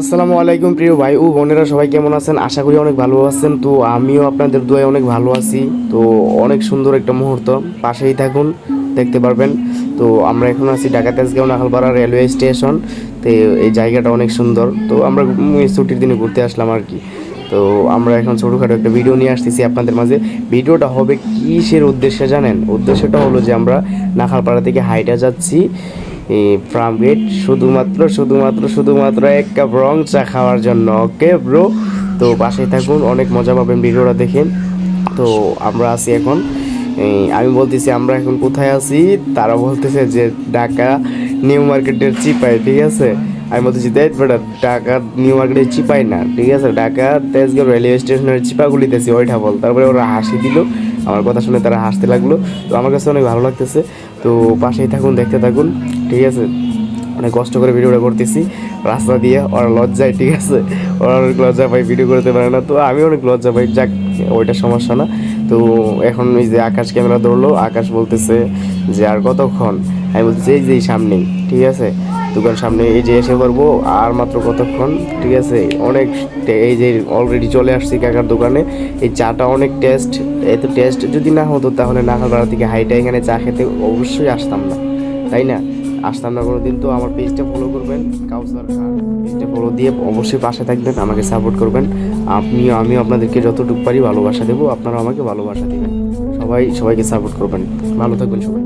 আসসালামু আলাইকুম প্রিয় ভাই ও বোনেরা, সবাই কেমন আছেন? আশা করি অনেক ভালো আছেন। তো আমিও আপনাদের দোয়ায় অনেক ভালো আছি। তো অনেক সুন্দর একটা মুহূর্ত, পাশেই থাকুন, দেখতে পারবেন। তো আমরা এখন আছি ঢাকা তেজগাঁও নাখালপাড়া রেলওয়ে স্টেশন। তো এই জায়গাটা অনেক সুন্দর। তো আমরা ছুটির দিনে ঘুরতে আসলাম আর কি। তো আমরা এখন ছোটোখাটো একটা ভিডিও নিয়ে আসতেছি আপনাদের মাঝে। ভিডিওটা হবে কিসের উদ্দেশ্যে জানেন? উদ্দেশ্যটা হলো যে আমরা নাখালপাড়া থেকে হাইটা যাচ্ছি ফার্ম গেট, শুধুমাত্র এক কাপ রং চা খাওয়ার জন্য। ওকে ব্রো, তো পাশেই থাকুন, অনেক মজা পাবেন ভিডিওটা দেখেন। তো আমরা আছি এখন, আমি বলতেছি আমরা এখন কোথায় আছি, তারা বলতেছে যে ঢাকা নিউ মার্কেটের চিপায়। ঠিক আছে, আমি বলতেছি দেখ বেটা, ঢাকা নিউ মার্কেটের চিপাই না, ঠিক আছে, ঢাকা তেজগাঁও রেলওয়ে স্টেশনের চিপাগুলিতেছি, ওইটা বল। তারপরে ওরা হাসি দিল, আমার কথা শুনে তারা হাসতে লাগলো। তো আমার কাছে অনেক ভালো লাগতেছে। তো পাশেই থাকুন, দেখতে থাকুন, ঠিক আছে। অনেক কষ্ট করে ভিডিওটা করতেছি রাস্তা দিয়ে, ওরা লজ্জায়, ঠিক আছে, ওরা অনেক লজ্জা পাই, ভিডিও করতে পারে না। তো আমি অনেক লজ্জা পাই, যাক ওইটা সমস্যা না। তো এখন ওই যে আকাশ ক্যামেরা ধরলো, আকাশ বলতেছে যে আর কতক্ষণ, আমি বলতেছি এই যে সামনেই, ঠিক আছে, দোকান সামনে, এই যে এসে করবো আর মাত্র কতক্ষণ, ঠিক আছে। অনেক এই যে অলরেডি চলে আসছি কাকার দোকানে। এই চাটা অনেক টেস্ট, এত টেস্ট যদি না হতো তাহলে নাখালপাড়া থেকে হাইটা এখানে চা খেতে অবশ্যই আসতাম না, তাই না? আসতাম না কোনোদিন। তো আমার পেজটা ফলো করবেন, কাউসার খান পেজটা ফলো দিয়ে অবশ্যই পাশে থাকবেন, আমাকে সাপোর্ট করবেন। আমিও আপনাদেরকে যতটুকু পারি ভালোবাসা দেবো, আপনারা আমাকে ভালোবাসা দেবেন। সবাইকে সাপোর্ট করবেন। ভালো থাকবেন সবাই।